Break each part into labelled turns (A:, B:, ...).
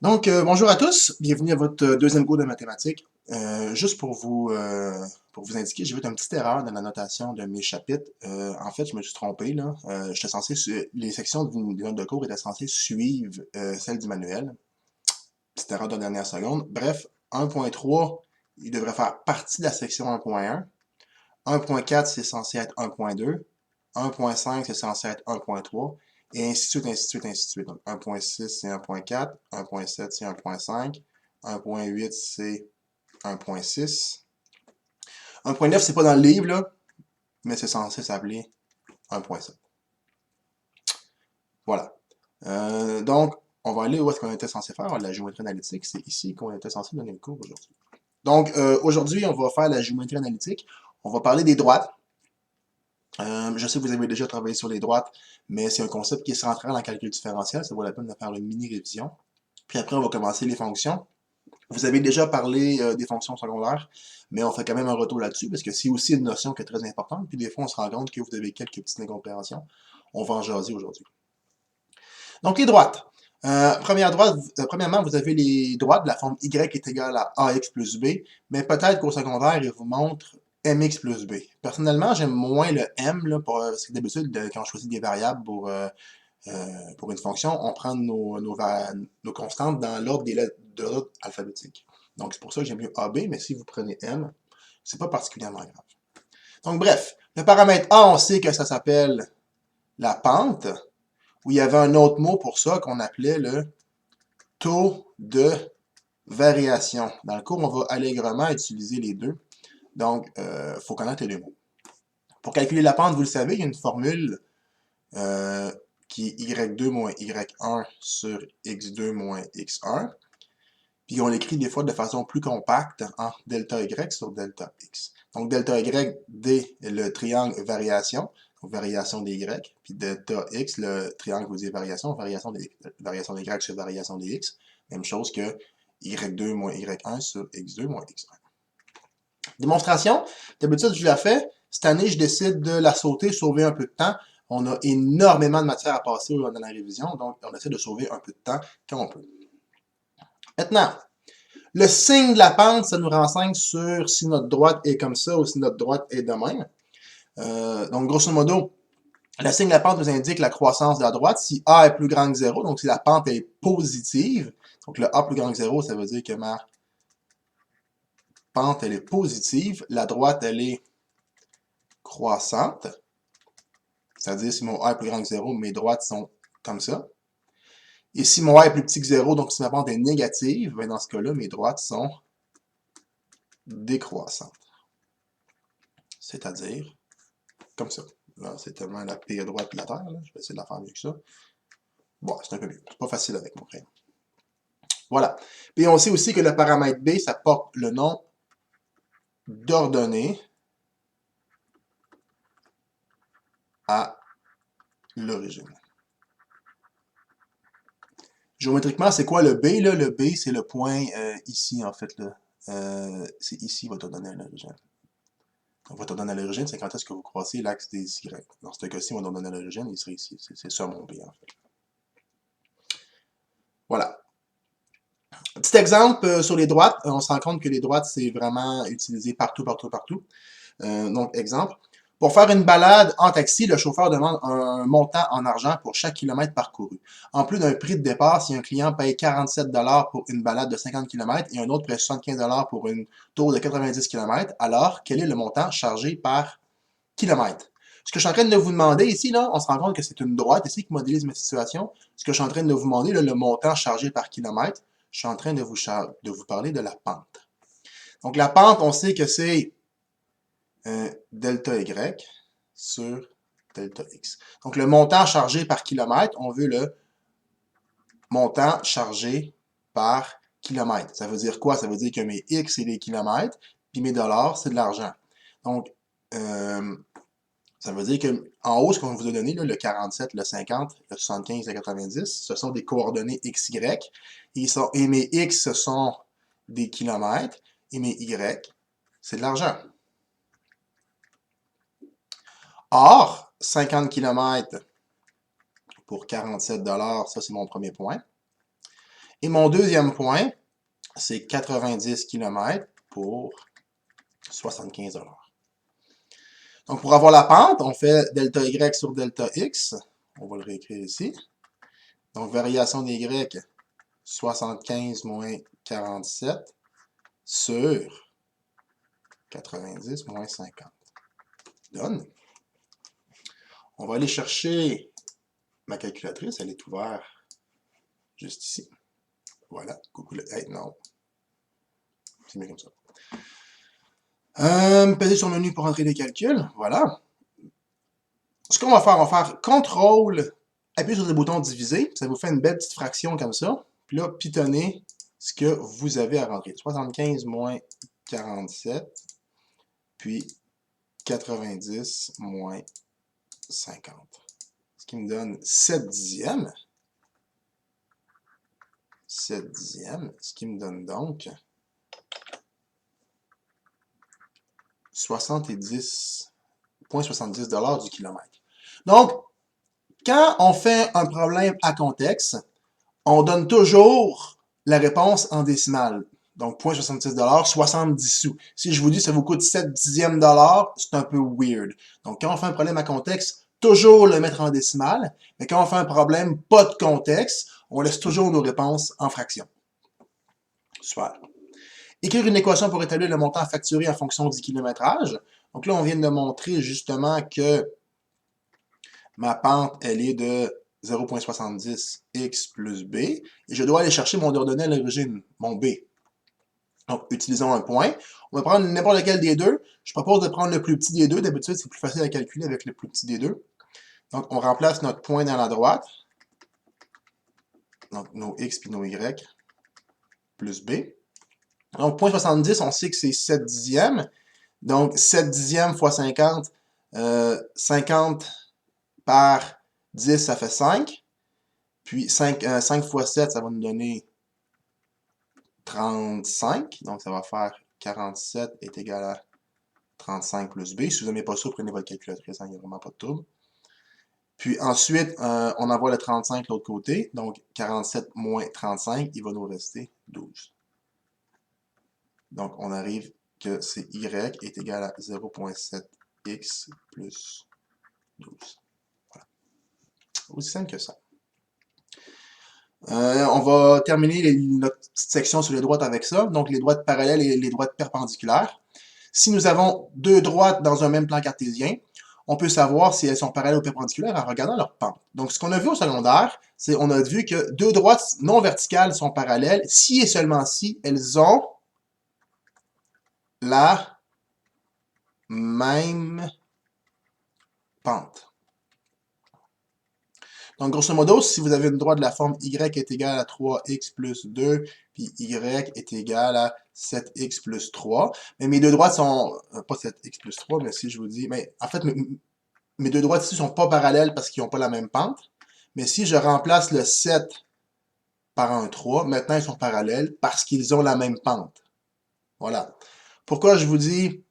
A: Bonjour à tous, bienvenue à votre deuxième cours de mathématiques. Juste pour vous indiquer, j'ai fait une petite erreur dans la notation de mes chapitres. En fait, je me suis trompé, là. J'étais censé, les sections des notes de cours étaient censées suivre celles du manuel. Petite erreur de dernière seconde. Bref, 1.3, il devrait faire partie de la section 1.1. 1.4, c'est censé être 1.2. 1.5, c'est censé être 1.3. Et ainsi de suite, ainsi de suite, ainsi de suite. Donc 1.6, c'est 1.4. 1.7, c'est 1.5. 1.8, c'est 1.6. 1.9, c'est pas dans le livre, là, mais c'est censé s'appeler 1.7. Voilà. Donc, on va aller où est-ce qu'on était censé faire la géométrie analytique. C'est ici qu'on était censé donner le cours aujourd'hui. Donc, aujourd'hui, on va faire la géométrie analytique. On va parler des droites. Je sais que vous avez déjà travaillé sur les droites, mais c'est un concept qui est central en calcul différentiel. Ça vaut la peine de faire une mini-révision. Puis après, on va commencer les fonctions. Vous avez déjà parlé des fonctions secondaires, mais on fait quand même un retour là-dessus parce que c'est aussi une notion qui est très importante. Puis des fois, on se rend compte que vous avez quelques petites incompréhensions. On va en jaser aujourd'hui. Donc, les droites. Premièrement, vous avez les droites de la forme y est égale à ax plus b, mais peut-être qu'au secondaire, il vous montre mx plus b. Personnellement, j'aime moins le m, là, parce que d'habitude, quand on choisit des variables pour une fonction, on prend nos constantes dans l'ordre des lettres de l'ordre alphabétique. Donc, c'est pour ça que j'aime mieux AB, mais si vous prenez M, c'est pas particulièrement grave. Donc, bref, le paramètre A, on sait que ça s'appelle la pente, où il y avait un autre mot pour ça qu'on appelait le taux de variation. Dans le cours, on va allègrement utiliser les deux. Donc, il faut connaître les deux mots. Pour calculer la pente, vous le savez, il y a une formule qui est y2 moins y1 sur x2 moins x1. Puis on l'écrit des fois de façon plus compacte en delta y sur delta x. Donc delta y, d, le triangle variation, donc variation des y, puis delta x, le triangle vous dit variation, variation des y sur variation des x. Même chose que y2 moins y1 sur x2 moins x1. Démonstration, d'habitude je la fais. Cette année, je décide de la sauter, sauver un peu de temps. On a énormément de matière à passer dans la révision, donc on essaie de sauver un peu de temps quand on peut. Maintenant, le signe de la pente, ça nous renseigne sur si notre droite est comme ça ou si notre droite est de même. Donc, grosso modo, le signe de la pente nous indique la croissance de la droite. Si A est plus grand que 0, donc si la pente est positive, donc le A plus grand que 0, ça veut dire que ma pente, elle est positive. La droite, elle est croissante. C'est-à-dire, si mon A est plus grand que 0, mes droites sont comme ça. Et si mon A est plus petit que 0, donc si ma pente est négative, ben dans ce cas-là, mes droites sont décroissantes. C'est-à-dire, comme ça. Là, c'est tellement la pire droite de la Terre. Là. Je vais essayer de la faire mieux que ça. Bon, c'est un peu mieux. C'est pas facile avec mon crayon. Voilà. Puis on sait aussi que le paramètre B, ça porte le nom d'ordonnée à l'origine. Géométriquement, c'est quoi le B, là? Le B, c'est le point ici, en fait. C'est ici votre ordonnée à l'origine. Donc, votre ordonnée à l'origine, c'est quand est-ce que vous croisez l'axe des Y. Dans ce cas-ci, votre ordonnée à l'origine, il serait ici. C'est ça mon B, en fait. Voilà. Petit exemple sur les droites, on se rend compte que les droites, c'est vraiment utilisé partout, partout, partout. Donc, exemple. Pour faire une balade en taxi, le chauffeur demande un montant en argent pour chaque kilomètre parcouru. En plus d'un prix de départ, si un client paye 47 pour une balade de 50 km et un autre paye 75 pour une tour de 90 km, alors quel est le montant chargé par kilomètre? Ce que je suis en train de vous demander ici, là, on se rend compte que c'est une droite ici qui modélise ma situation. Ce que je suis en train de vous demander, là, le montant chargé par kilomètre, je suis en train de vous parler de la pente. Donc la pente, on sait que c'est delta y sur delta x. Donc le montant chargé par kilomètre, on veut le montant chargé par kilomètre. Ça veut dire quoi? Ça veut dire que mes x, c'est des kilomètres, puis mes dollars, c'est de l'argent. Donc, ça veut dire que en haut, ce qu'on vous a donné, là, le 47, le 50, le 75, le 90, ce sont des coordonnées XY. Et mes X, ce sont des kilomètres. Et mes Y, c'est de l'argent. Or, 50 km pour 47 $, ça c'est mon premier point. Et mon deuxième point, c'est 90 km pour 75 $. Donc, pour avoir la pente, on fait delta Y sur delta X. On va le réécrire ici. Donc, variation des Y, 75 moins 47 sur 90 moins 50. Donne. On va aller chercher ma calculatrice. Elle est ouverte juste ici. Voilà. Coucou le... Hey, non. C'est mieux comme ça. Peser sur le menu pour entrer les calculs. Voilà. Ce qu'on va faire CTRL, appuyez sur le bouton diviser. Ça vous fait une belle petite fraction comme ça. Puis là, pitonnez ce que vous avez à rentrer. 75 moins 47, puis 90 moins 50. Ce qui me donne 7 dixièmes. 7 dixièmes, ce qui me donne donc 70,70 $ du kilomètre. Donc, quand on fait un problème à contexte, on donne toujours la réponse en décimale. Donc, 0,70 $, 70 sous. Si je vous dis que ça vous coûte 7 dixièmes dollars, c'est un peu weird. Donc, quand on fait un problème à contexte, toujours le mettre en décimale. Mais quand on fait un problème pas de contexte, on laisse toujours nos réponses en fractions. Super. Écrire une équation pour établir le montant facturé en fonction du kilométrage. Donc là, on vient de montrer justement que ma pente, elle est de 0,70 x plus b. Et je dois aller chercher mon ordonnée à l'origine, mon b. Donc, utilisons un point. On va prendre n'importe lequel des deux. Je propose de prendre le plus petit des deux. D'habitude, c'est plus facile à calculer avec le plus petit des deux. Donc, on remplace notre point dans la droite. Donc, nos x puis nos y plus b. Donc, 0,70, on sait que c'est 7 dixièmes. Donc, 7 dixièmes fois 50, 50 par 10, ça fait 5. Puis 5 fois 7, ça va nous donner 35. Donc, ça va faire 47 est égal à 35 plus b. Si vous n'aimez pas ça, prenez votre calculatrice, il n'y a vraiment pas de trouble. Puis ensuite, on envoie le 35 de l'autre côté. Donc, 47 moins 35, il va nous rester 12. Donc, on arrive que c'est y est égal à 0,7x plus 12. Voilà. Aussi simple que ça. On va terminer notre petite section sur les droites avec ça. Donc, les droites parallèles et les droites perpendiculaires. Si nous avons deux droites dans un même plan cartésien, on peut savoir si elles sont parallèles ou perpendiculaires en regardant leur pente. Donc, ce qu'on a vu au secondaire, c'est on a vu que deux droites non verticales sont parallèles si et seulement si elles ont la même pente. Donc, grosso modo, si vous avez une droite de la forme y est égale à 3x plus 2, puis y est égal à 7x plus 3, mais mes deux droites sont, pas 7x plus 3, mais si je vous dis, mais en fait, mes deux droites ici ne sont pas parallèles parce qu'ils n'ont pas la même pente, mais si je remplace le 7 par un 3, maintenant ils sont parallèles parce qu'ils ont la même pente. Voilà. Pourquoi je vous dis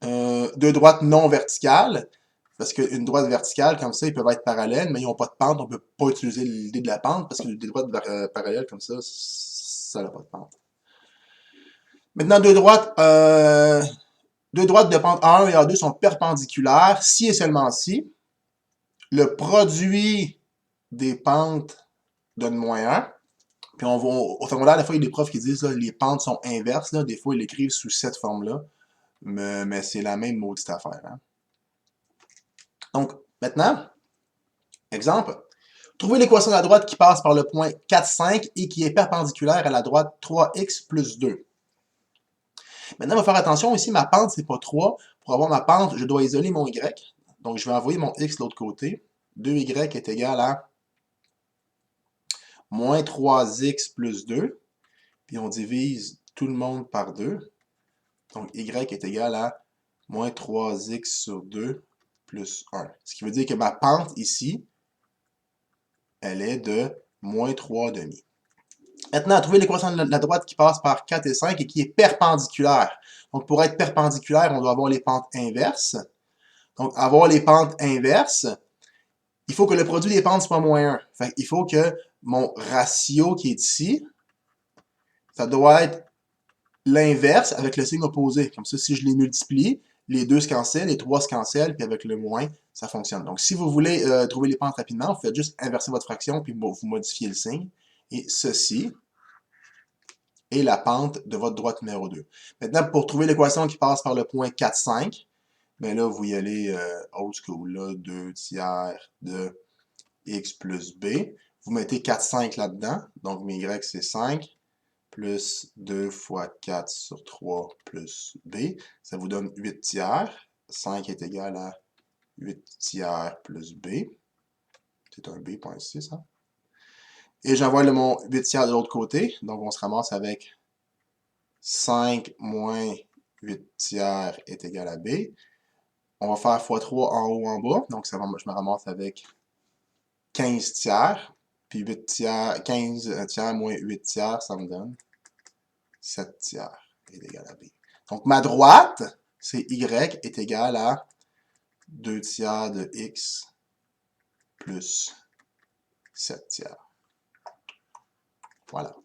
A: deux droites non verticales? Parce qu'une droite verticale, comme ça, ils peuvent être parallèles, mais ils n'ont pas de pente. On ne peut pas utiliser l'idée de la pente, parce que des droites parallèles comme ça, ça n'a pas de pente. Maintenant, deux droites de pente A1 et A2 sont perpendiculaires, si et seulement si le produit des pentes donne moins 1. Puis on va, au secondaire, des fois, il y a des profs qui disent que les pentes sont inverses. Là. Des fois, ils l'écrivent sous cette forme-là. Mais c'est la même maudite affaire. Hein. Donc, maintenant, exemple. Trouvez l'équation de la droite qui passe par le point 4, 5 et qui est perpendiculaire à la droite 3x plus 2. Maintenant, il va faire attention ici, ma pente, c'est pas 3. Pour avoir ma pente, je dois isoler mon y. Donc, je vais envoyer mon x de l'autre côté. 2y est égal à moins 3x plus 2. Puis on divise tout le monde par 2. Donc, y est égal à moins 3x sur 2 plus 1. Ce qui veut dire que ma pente ici, elle est de moins 3,5. Maintenant, trouver l'équation de la droite qui passe par 4 et 5 et qui est perpendiculaire. Donc, pour être perpendiculaire, on doit avoir les pentes inverses. Donc, avoir les pentes inverses, il faut que le produit des pentes soit moins 1. Fait il faut que mon ratio qui est ici, ça doit être l'inverse avec le signe opposé. Comme ça, si je les multiplie, les 2 se cancellent, les 3 se cancellent, puis avec le moins, ça fonctionne. Donc, si vous voulez trouver les pentes rapidement, vous faites juste inverser votre fraction, puis vous modifiez le signe. Et ceci est la pente de votre droite numéro 2. Maintenant, pour trouver l'équation qui passe par le point 4, 5, bien là, vous y allez old school, là, 2 tiers de x plus b. Vous mettez 4, 5 là-dedans, donc mes y, c'est 5, plus 2 fois 4 sur 3 plus b. Ça vous donne 8 tiers. 5 est égal à 8 tiers plus b. C'est un b, pas un 6, hein? Et j'envoie mon 8 tiers de l'autre côté, donc on se ramasse avec 5 moins 8 tiers est égal à b. On va faire x3 en haut, en bas. Donc, je me ramasse avec 15 tiers. Puis 8 tiers, 15 tiers moins 8 tiers, ça me donne 7 tiers est égal à b. Donc, ma droite, c'est y est égal à 2 tiers de x plus 7 tiers. Voilà.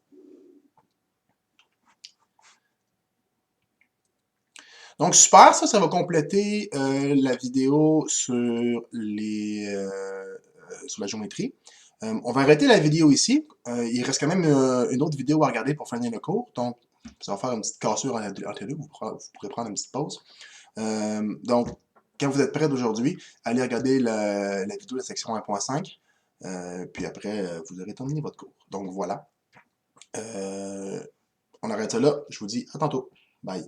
A: Donc, super, ça va compléter la vidéo sur sur la géométrie. On va arrêter la vidéo ici. Il reste quand même une autre vidéo à regarder pour finir le cours. Donc, ça va faire une petite cassure entre les deux. Vous pourrez prendre une petite pause. Donc, quand vous êtes prêts d'aujourd'hui, allez regarder la vidéo de la section 1.5. Puis après, vous aurez terminé votre cours. Donc, voilà. On arrête ça là. Je vous dis à tantôt. Bye.